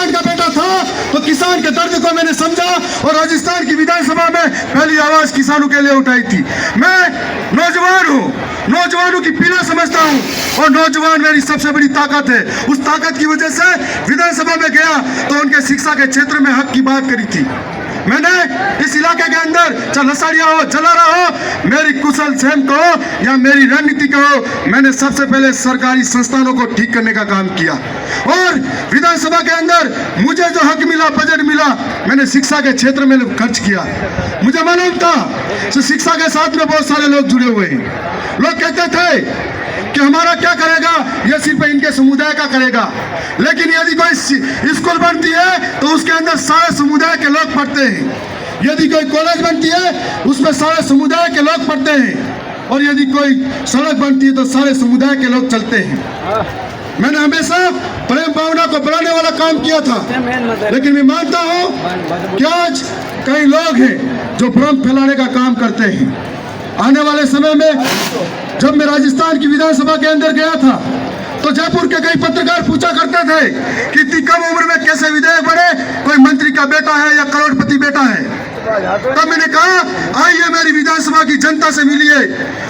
किसान का बेटा था तो किसान के दर्द को मैंने समझा और राजस्थान की विधानसभा में पहली आवाज किसानों के लिए उठाई थी। मैं नौजवान हूँ, नौजवानों की पीड़ा समझता हूँ और नौजवान मेरी सबसे बड़ी ताकत है। उस ताकत की वजह से विधानसभा में गया तो उनके शिक्षा के क्षेत्र में हक की बात करी थी। मैंने इस इलाके के अंदर चाहे लसाड़िया हो, जलारा हो, मेरी कुशल सेम को या मेरी रणनीति को, मैंने सबसे पहले सरकारी संस्थानों को ठीक करने का काम किया और विधानसभा के अंदर मुझे जो हक मिला, बजट मिला, मैंने शिक्षा के क्षेत्र में खर्च किया। मुझे मालूम था कि शिक्षा के साथ में बहुत सारे लोग जुड़े हुए हैं। लोग कहते थे कि हमारा क्या करेगा, यह सिर्फ इनके समुदाय का करेगा, लेकिन यदि कोई स्कूल बनती है तो उसके अंदर सारे समुदाय के लोग पढ़ते हैं। यदि कोई कॉलेज बनती है उसमें सारे समुदाय के लोग पढ़ते हैं और यदि कोई सड़क बनती है तो सारे समुदाय के लोग चलते हैं। मैंने हमेशा प्रेम भावना को बढ़ाने वाला काम किया था, लेकिन मैं मानता हूँ कि आज कई लोग हैं जो भ्रम फैलाने का काम करते हैं। आने वाले समय में जब मैं राजस्थान की विधानसभा के अंदर गया था तो जयपुर के कई पत्रकार पूछा करते थे कि इतनी कम उम्र में कैसे विधायक बने, कोई मंत्री का बेटा है या करोड़पति बेटा है। तब मैंने कहा आइए मेरी विधानसभा की जनता से मिलिए,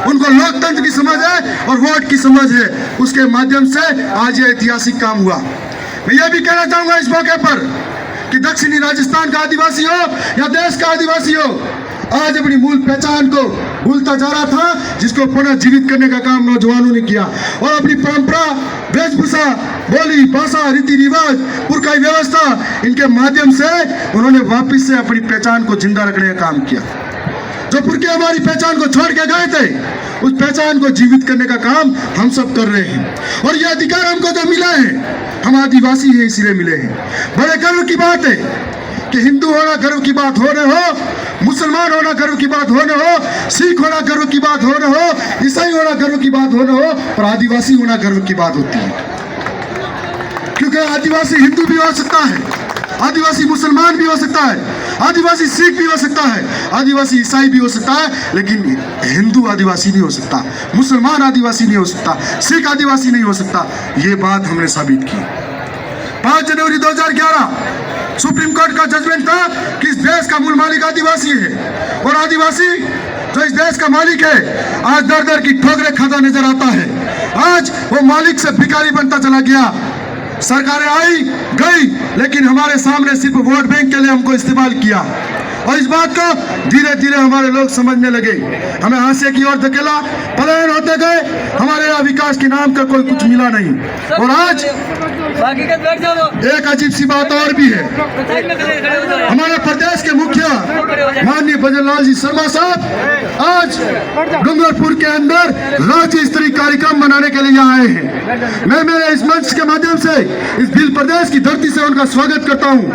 उनको लोकतंत्र की समझ है और वोट की समझ है, उसके माध्यम से आज ये ऐतिहासिक काम हुआ। मैं ये भी कहना चाहूंगा इस मौके पर कि दक्षिणी राजस्थान का आदिवासी हो या देश का आदिवासी हो, आज अपनी मूल पहचान को भूलता जा रहा था, जिसको पुनः जीवित करने का काम नौजवानों ने किया और अपनी परंपरा, वेशभूषा, बोली, भाषा, रीति रिवाज, पुरखाई व्यवस्था, इनके माध्यम से उन्होंने वापस से अपनी पहचान को जिंदा रखने का काम किया। जो पुरखे हमारी पहचान को छोड़ के गए थे, उस पहचान को जीवित करने का काम हम सब कर रहे हैं और ये अधिकार हमको जो मिला है, हम आदिवासी हैं इसलिए मिले हैं। बड़े गर्व की बात है कि हिंदू होना गर्व की बात हो न हो, मुसलमान होना गर्व की बात हो न हो, सिख होना गर्व की बात हो न हो, ईसाई होना गर्व की बात हो न हो, और आदिवासी होना गर्व की बात होती है। क्योंकि आदिवासी हिंदू भी हो सकता है, आदिवासी मुसलमान भी हो सकता है, आदिवासी सिख भी हो सकता है, आदिवासी ईसाई भी हो सकता है, लेकिन हिंदू आदिवासी नहीं हो सकता, मुसलमान आदिवासी नहीं हो सकता, सिख आदिवासी नहीं हो सकता। ये बात हमने साबित की। 5 जनवरी 2011 सुप्रीम कोर्ट का जजमेंट था कि इस देश का मूल मालिक आदिवासी है और आदिवासी जो इस देश का मालिक है आज दर दर की ठोकरें खाता नजर आता है। आज वो मालिक से भिखारी बनता चला गया। सरकारें आई गई, लेकिन हमारे सामने सिर्फ वोट बैंक के लिए हमको इस्तेमाल किया और इस बात को धीरे धीरे हमारे लोग समझने लगे। हमें हाशिए की ओर धकेला, पलायन होते गए, हमारे यहाँ विकास के नाम का कोई कुछ मिला नहीं। और आज एक अजीब सी बात और भी है, हमारे प्रदेश के मुखिया माननीय भजन लाल जी शर्मा साहब आज डूंगरपुर के अंदर राज्य स्तरीय कार्यक्रम मनाने के लिए आए हैं। मैं मेरे इस मंच के माध्यम से इस भील प्रदेश की धरती से उनका स्वागत करता हूं,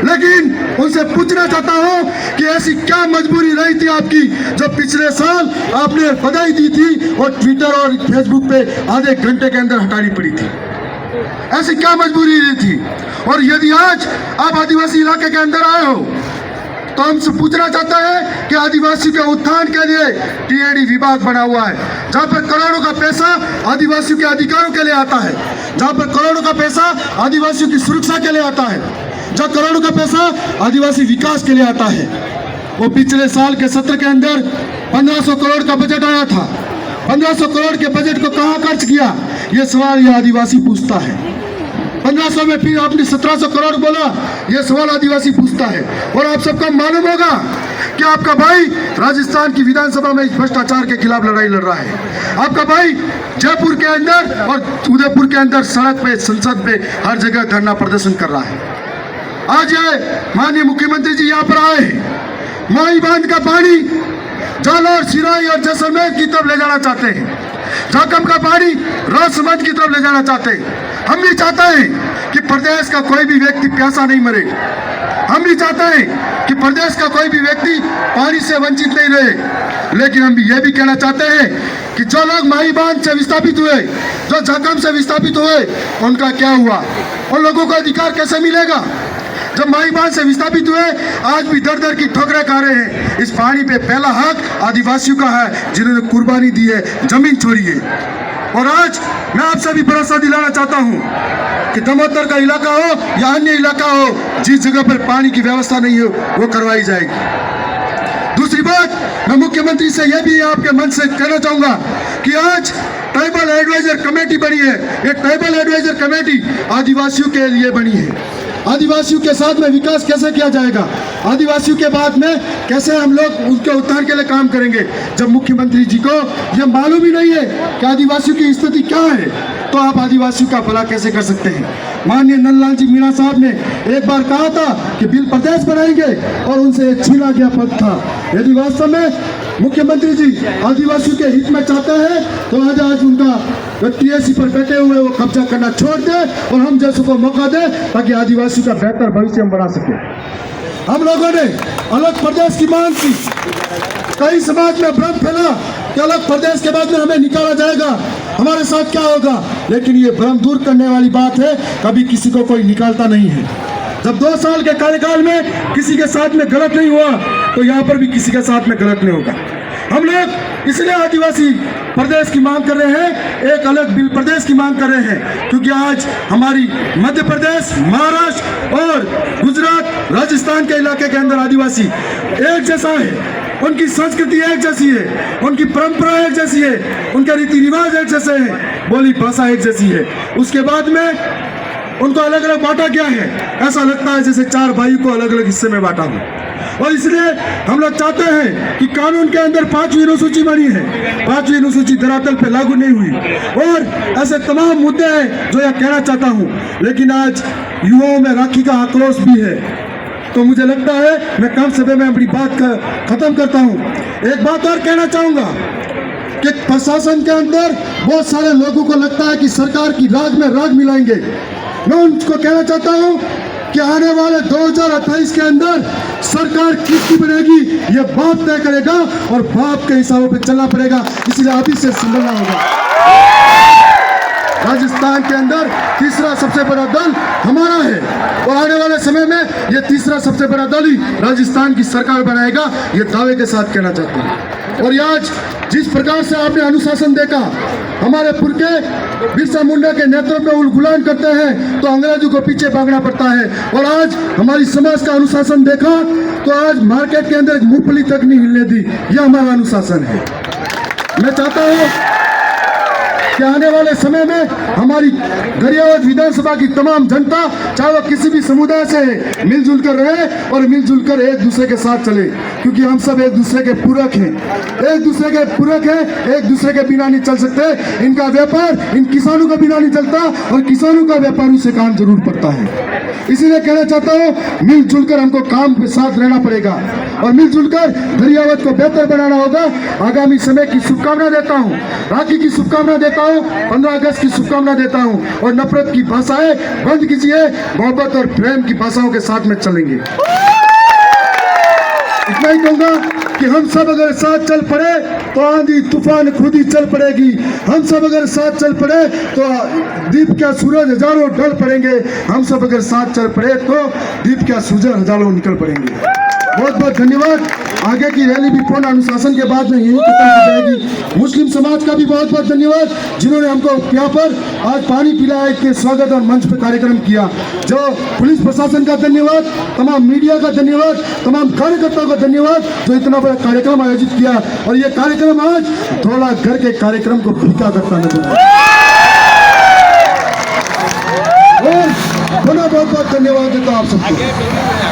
लेकिन उनसे पूछना चाहता हूं कि ऐसी क्या मजबूरी रही थी आपकी जो पिछले साल आपने बधाई दी थी और ट्विटर और फेसबुक पे आधे घंटे के अंदर हटानी पड़ी थी? ऐसी क्या मजबूरी रही थी? और यदि आज आप आदिवासी इलाके के अंदर आए हो तो हमसे पूछना चाहता है कि आदिवासी के उत्थान के लिए टीएडी विभाग बना हुआ है, जहाँ पर करोड़ों का पैसा आदिवासियों के अधिकारों के लिए आता है, जहाँ पर करोड़ों का पैसा आदिवासियों की सुरक्षा के लिए आता है, जहाँ करोड़ों का पैसा आदिवासी विकास के लिए आता है। वो पिछले साल के सत्र के अंदर 1500 करोड़ का बजट आया था। 1500 करोड़ के बजट को कहाँ खर्च किया, ये सवाल ये आदिवासी पूछता है। 1500 में फिर आपने 1700 करोड़ बोला, ये सवाल आदिवासी पूछता है। और आप सबको मालूम होगा कि आपका भाई राजस्थान की विधानसभा में भ्रष्टाचार के खिलाफ लड़ाई लड़ रहा है। आपका भाई जयपुर के अंदर और उदयपुर के अंदर सड़क पे, संसद पे, हर जगह धरना प्रदर्शन कर रहा है। आज ये माननीय मुख्यमंत्री जी यहाँ पर आए हैं, माई बांध का पानी जालौर, सिराई और जैसलमेर की तरफ ले जाना चाहते हैं, झाकम का पानी राजसमंद की तरफ ले जाना चाहते हैं। हम भी चाहते हैं कि प्रदेश का कोई भी व्यक्ति प्यासा नहीं मरे। हम भी चाहते हैं कि प्रदेश का कोई भी व्यक्ति पानी से वंचित नहीं रहे। लेकिन हम भी ये भी कहना चाहते हैं कि जो लोग माही बांध से विस्थापित हुए, जो झाकम से विस्थापित हुए, उनका क्या हुआ? उन लोगों को अधिकार कैसे मिलेगा? जब माही बांध से विस्थापित हुए, आज भी दर दर की ठोकरें खा रहे हैं। इस पानी पे पहला हक आदिवासियों का है, जिन्होंने कुर्बानी दी है, जमीन छोड़ी है। और आज मैं आपसे भी भरोसा दिलाना चाहता हूँ कि दमोदर का इलाका हो या अन्य इलाका हो, जिस जगह पर पानी की व्यवस्था नहीं हो वो करवाई जाएगी। दूसरी बात, मैं मुख्यमंत्री से यह भी आपके मन से कहना चाहूंगा कि आज ट्राइबल एडवाइजर कमेटी बनी है। ये ट्राइबल एडवाइजर कमेटी आदिवासियों के लिए बनी है। आदिवासियों के साथ में विकास कैसे किया जाएगा, आदिवासियों के बाद में कैसे हम लोग उनके उत्थान के लिए काम करेंगे, जब मुख्यमंत्री जी को यह मालूम ही नहीं है कि आदिवासियों की स्थिति क्या है, तो आप आदिवासियों का भला कैसे कर सकते हैं। माननीय नंदलाल जी मीणा साहब ने एक बार कहा था कि बिल प्रदेश बनाएंगे और उनसे छीना गया पद था। यदि वास्तव में मुख्यमंत्री जी आदिवासियों के हित में चाहते हैं तो आज उनका टीएससी पर बैठे हुए वो कब्जा करना छोड़ दे और हम जैसों को मौका दे, ताकि आदिवासियों का बेहतर भविष्य हम बना सके। हम लोगों ने अलग प्रदेश की मांग की, कई समाज में भ्रम फैला कि अलग प्रदेश के बाद में हमें निकाला जाएगा, हमारे साथ क्या होगा, लेकिन ये भ्रम दूर करने वाली बात है, कभी किसी को कोई निकालता नहीं है। जब 2 साल के कार्यकाल में किसी के साथ में गलत नहीं हुआ तो यहाँ पर भी किसी के साथ में गलत नहीं होगा। हम लोग इसलिए आदिवासी प्रदेश की मांग कर रहे हैं, एक अलग बिल प्रदेश की मांग कर रहे हैं, क्योंकि आज हमारी मध्य प्रदेश, महाराष्ट्र और गुजरात, राजस्थान के इलाके के अंदर आदिवासी एक जैसा है, उनकी संस्कृति एक जैसी है, उनकी परंपरा एक जैसी है, उनके रीति रिवाज एक जैसे हैं, बोली भाषा एक जैसी है। उसके बाद में उनको अलग अलग बांटा गया है। ऐसा लगता है जैसे 4 भाई को अलग अलग हिस्से में बांटा हो। और इसलिए हम लोग चाहते हैं कि कानून के अंदर 5वीं अनुसूची बनी है, 5वीं अनुसूची धरातल पे लागू नहीं हुई, और ऐसे तमाम मुद्दे हैं जो यह कहना चाहता हूँ। लेकिन आज युवाओं में राखी का आक्रोश भी है, तो मुझे लगता है मैं कम समय में अपनी बात खत्म करता हूँ। एक बात और कहना चाहूँगा कि प्रशासन के अंदर बहुत सारे लोगों को लगता है कि सरकार की राग में राग मिलाएंगे। मैं उनको कहना चाहता हूं कि आने वाले 2028 के अंदर सरकार किसकी बनेगी ये बाप तय करेगा, और बाप के हिसाबों पे चलना पड़ेगा, इसलिए अभी से संभलना होगा। राजस्थान के अंदर तीसरा सबसे बड़ा दल हमारा है, और आने वाले समय में ये तीसरा सबसे बड़ा दल ही राजस्थान की सरकार बनाएगा, ये दावे के साथ कहना चाहते हैं। और आज जिस प्रकार से आपने अनुशासन देखा, हमारे पुरखे बिरसा मुंडा के नेतृत्व में उलगुलान करते हैं तो अंग्रेजों को पीछे भागना पड़ता है, और आज हमारी समाज का अनुशासन देखा तो आज मार्केट के अंदर मूंगफली तक नहीं हिलने दी, यह हमारा अनुशासन है। मैं चाहता हूँ कि आने वाले समय में हमारी गरियावत विधानसभा की तमाम जनता, चाहे वो किसी भी समुदाय से है, मिलजुल कर रहे और मिलजुल कर एक दूसरे के साथ चले, क्योंकि हम सब एक दूसरे के पूरक हैं, एक दूसरे के पूरक हैं, एक दूसरे के बिना नहीं चल सकते। इनका व्यापार इन किसानों का बिना नहीं चलता, और किसानों का व्यापारियों से काम जरूर पड़ता है। इसीलिए कहना चाहता हूँ, मिलजुल कर हमको काम के साथ रहना पड़ेगा, और मिलजुल कर गरियावत को बेहतर बनाना होगा। आगामी समय की शुभकामना देता हूँ, राखी की शुभकामना देता हूँ, 15 अगस्त की शुभकामना देता हूँ, और नफरत की भाषाएं बंद कीजिए, मोहब्बत और प्रेम की भाषाओं के साथ में चलेंगे। इतना ही कहूंगा कि हम सब अगर साथ चल पड़े तो आंधी तूफान खुद ही चल पड़ेगी। हम सब अगर साथ चल पड़े तो दीप क्या सूरज हजारों ढल पड़ेंगे। हम सब अगर साथ चल पड़े तो दीप क्या सूरज हजारों निकल पड़ेंगे। बहुत बहुत धन्यवाद। आगे की रैली भी पूर्ण अनुशासन के बाद में यही खत्म हो जाएगी। मुस्लिम समाज का भी बहुत बहुत धन्यवाद, जिन्होंने हमको यहाँ पर आज पानी पिलाया के स्वागत और मंच पर कार्यक्रम किया। जो पुलिस प्रशासन का धन्यवाद, तमाम मीडिया का धन्यवाद, तमाम कार्यकर्ताओं का धन्यवाद जो इतना बड़ा कार्यक्रम आयोजित किया। और ये कार्यक्रम आज थोड़ा घर के कार्यक्रम को फीका करता नजर आया। और बहुत बहुत धन्यवाद देता हूँ आप सबको।